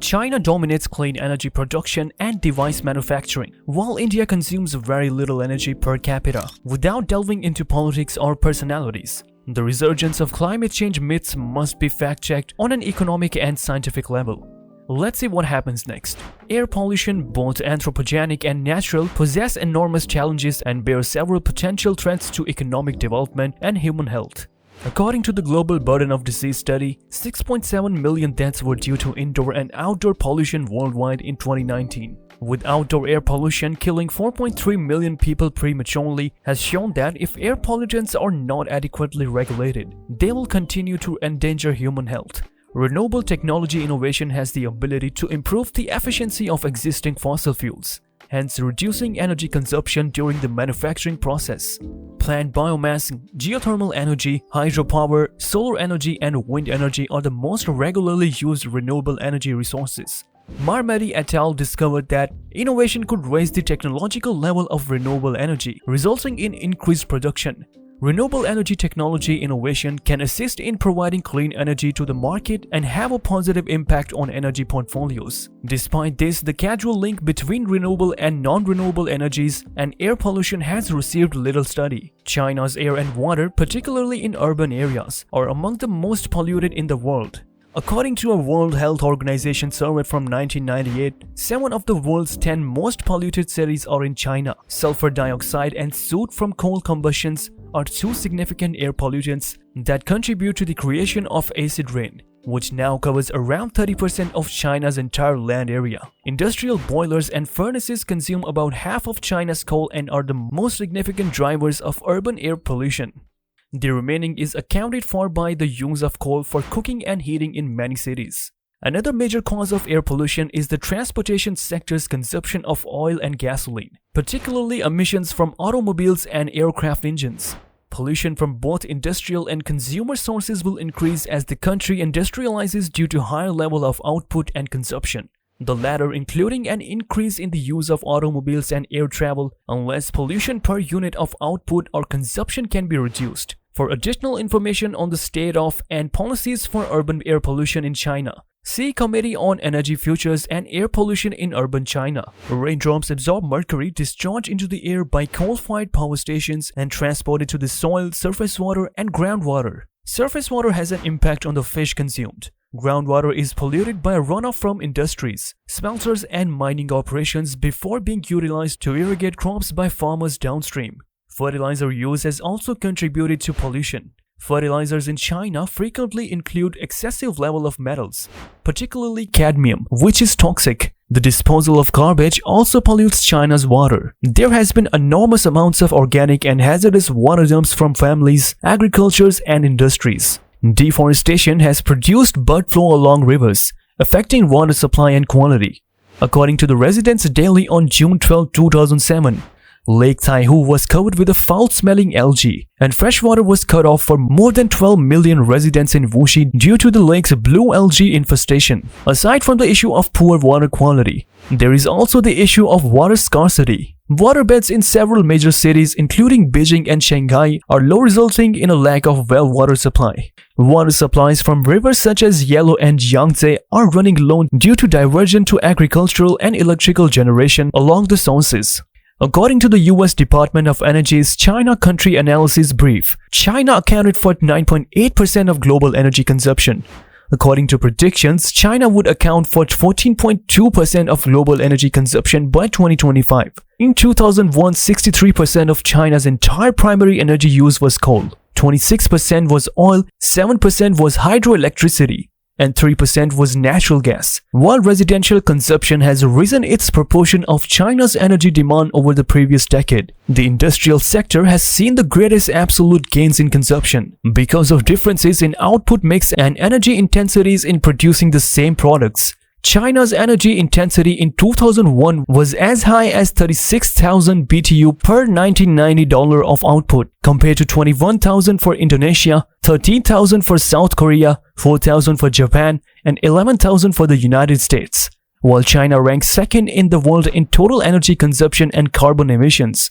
China dominates clean energy production and device manufacturing, while India consumes very little energy per capita. Without delving into politics or personalities, the resurgence of climate change myths must be fact-checked on an economic and scientific level. Let's see what happens next. Air pollution, both anthropogenic and natural, possess enormous challenges and bear several potential threats to economic development and human health. According to the Global Burden of Disease study, 6.7 million deaths were due to indoor and outdoor pollution worldwide in 2019. With outdoor air pollution killing 4.3 million people prematurely, has shown that if air pollutants are not adequately regulated, they will continue to endanger human health. Renewable technology innovation has the ability to improve the efficiency of existing fossil fuels, hence reducing energy consumption during the manufacturing process. Plant biomass, geothermal energy, hydropower, solar energy, and wind energy are the most regularly used renewable energy resources. Marmadi et al. Discovered that innovation could raise the technological level of renewable energy, resulting in increased production. Renewable energy technology innovation can assist in providing clean energy to the market and have a positive impact on energy portfolios. Despite this, the causal link between renewable and non-renewable energies and air pollution has received little study. China's air and water, particularly in urban areas, are among the most polluted in the world. According to a World Health Organization survey from 1998, 7 of the world's 10 most polluted cities are in China. Sulfur dioxide and soot from coal combustions are two significant air pollutants that contribute to the creation of acid rain, which now covers around 30% of China's entire land area. Industrial boilers and furnaces consume about half of China's coal and are the most significant drivers of urban air pollution. The remaining is accounted for by the use of coal for cooking and heating in many cities. Another major cause of air pollution is the transportation sector's consumption of oil and gasoline, particularly emissions from automobiles and aircraft engines. Pollution from both industrial and consumer sources will increase as the country industrializes due to higher level of output and consumption. The latter including an increase in the use of automobiles and air travel, unless pollution per unit of output or consumption can be reduced. For additional information on the state of and policies for urban air pollution in China, see Committee on Energy Futures and Air Pollution in Urban China. Raindrops absorb mercury discharged into the air by coal-fired power stations and transported to the soil, surface water, and groundwater. Surface water has an impact on the fish consumed. Groundwater is polluted by runoff from industries, smelters, and mining operations before being utilized to irrigate crops by farmers downstream. Fertilizer use has also contributed to pollution. Fertilizers in China frequently include excessive level of metals, particularly cadmium, which is toxic. The disposal of garbage also pollutes China's water. There has been enormous amounts of organic and hazardous water dumps from families, agricultures, and industries. Deforestation has produced bird flu along rivers, affecting water supply and quality. According to the Residents' Daily on June 12, 2007, Lake Taihu was covered with a foul-smelling algae, and fresh water was cut off for more than 12 million residents in Wuxi due to the lake's blue algae infestation. Aside from the issue of poor water quality, there is also the issue of water scarcity. Waterbeds in several major cities, including Beijing and Shanghai, are low, resulting in a lack of well water supply. Water supplies from rivers such as Yellow and Yangtze are running low due to diversion to agricultural and electrical generation along the sources. According to the US Department of Energy's China Country Analysis Brief, China accounted for 9.8% of global energy consumption. According to predictions, China would account for 14.2% of global energy consumption by 2025. In 2001, 63% of China's entire primary energy use was coal, 26% was oil, 7% was hydroelectricity, and 3% was natural gas. While residential consumption has risen its proportion of China's energy demand over the previous decade, the industrial sector has seen the greatest absolute gains in consumption because of differences in output mix and energy intensities in producing the same products. China's energy intensity in 2001 was as high as 36,000 BTU per $1990 of output, compared to 21,000 for Indonesia, 13,000 for South Korea, 4,000 for Japan, and 11,000 for the United States. While China ranks second in the world in total energy consumption and carbon emissions,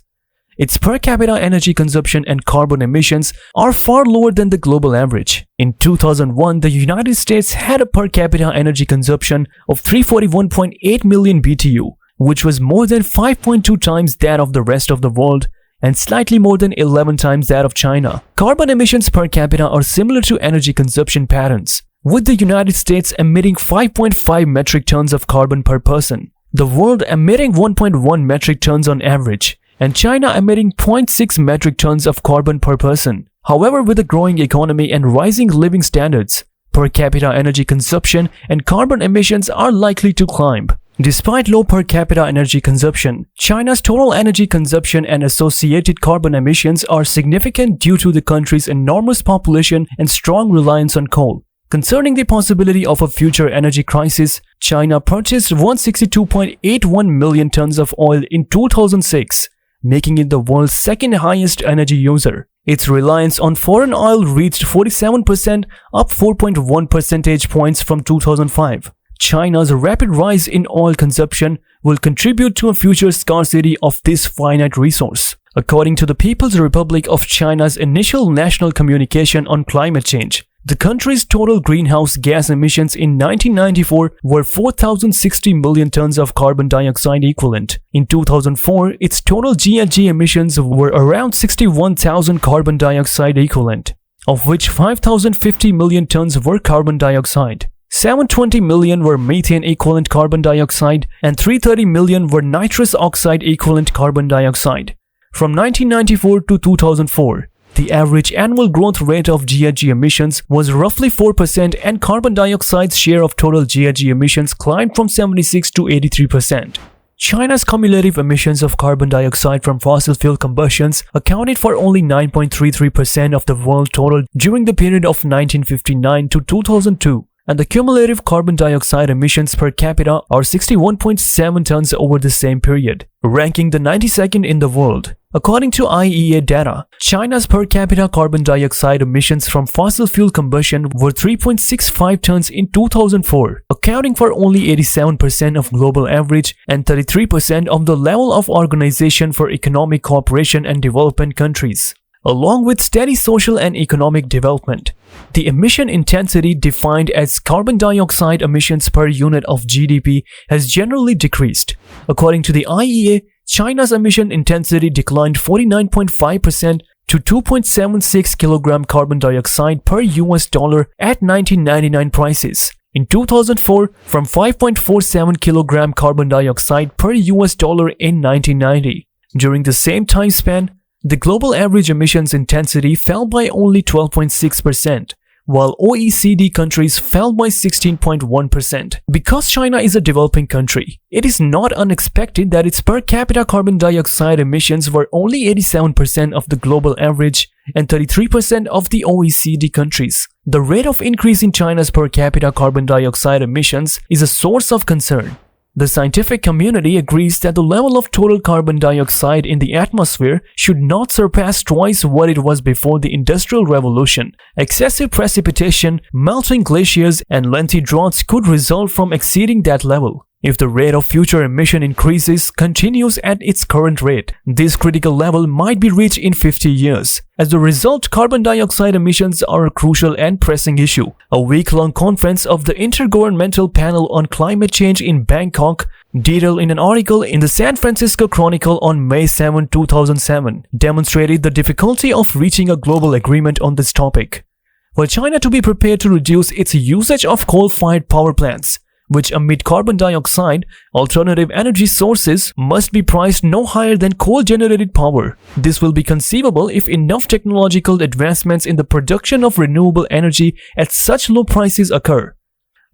its per capita energy consumption and carbon emissions are far lower than the global average. In 2001, the United States had a per capita energy consumption of 341.8 million BTU, which was more than 5.2 times that of the rest of the world and slightly more than 11 times that of China. Carbon emissions per capita are similar to energy consumption patterns, with the United States emitting 5.5 metric tons of carbon per person, the world emitting 1.1 metric tons on average, and China emitting 0.6 metric tons of carbon per person. However, with a growing economy and rising living standards, per capita energy consumption and carbon emissions are likely to climb. Despite low per capita energy consumption, China's total energy consumption and associated carbon emissions are significant due to the country's enormous population and strong reliance on coal. Concerning the possibility of a future energy crisis, China purchased 162.81 million tons of oil in 2006, making it the world's second highest energy user. Its reliance on foreign oil reached 47%, up 4.1 percentage points from 2005. China's rapid rise in oil consumption will contribute to a future scarcity of this finite resource. According to the People's Republic of China's initial national communication on climate change, the country's total greenhouse gas emissions in 1994 were 4,060 million tons of carbon dioxide equivalent. In 2004, its total GHG emissions were around 61,000 carbon dioxide equivalent, of which 5,050 million tons were carbon dioxide. 720 million were methane equivalent carbon dioxide and 330 million were nitrous oxide equivalent carbon dioxide. From 1994 to 2004, the average annual growth rate of GHG emissions was roughly 4% and carbon dioxide's share of total GHG emissions climbed from 76 to 83%. China's cumulative emissions of carbon dioxide from fossil fuel combustions accounted for only 9.33% of the world total during the period of 1959 to 2002. And the cumulative carbon dioxide emissions per capita are 61.7 tons over the same period, ranking the 92nd in the world. According to IEA data, China's per capita carbon dioxide emissions from fossil fuel combustion were 3.65 tons in 2004, accounting for only 87% of global average and 33% of the level of Organization for Economic Cooperation and Development countries. Along with steady social and economic development, the emission intensity defined as carbon dioxide emissions per unit of GDP has generally decreased. According to the IEA, China's emission intensity declined 49.5% to 2.76 kg carbon dioxide per US dollar at 1999 prices. In 2004, from 5.47 kg carbon dioxide per US dollar in 1990. During the same time span, the global average emissions intensity fell by only 12.6%, while OECD countries fell by 16.1%. Because China is a developing country, it is not unexpected that its per capita carbon dioxide emissions were only 87% of the global average and 33% of the OECD countries. The rate of increase in China's per capita carbon dioxide emissions is a source of concern. The scientific community agrees that the level of total carbon dioxide in the atmosphere should not surpass twice what it was before the Industrial Revolution. Excessive precipitation, melting glaciers, and lengthy droughts could result from exceeding that level. If the rate of future emission increases continues at its current rate, this critical level might be reached in 50 years. As a result, carbon dioxide emissions are a crucial and pressing issue. A week-long conference of the Intergovernmental Panel on Climate Change in Bangkok, detailed in an article in the San Francisco Chronicle on May 7, 2007, demonstrated the difficulty of reaching a global agreement on this topic. For China to be prepared to reduce its usage of coal-fired power plants, which emit carbon dioxide, alternative energy sources must be priced no higher than coal-generated power. This will be conceivable if enough technological advancements in the production of renewable energy at such low prices occur.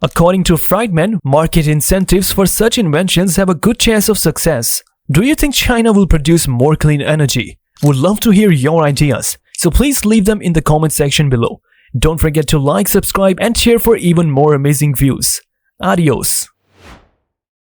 According to Friedman, market incentives for such inventions have a good chance of success. Do you think China will produce more clean energy? Would love to hear your ideas, so please leave them in the comment section below. Don't forget to like, subscribe, and share for even more amazing views. Adios.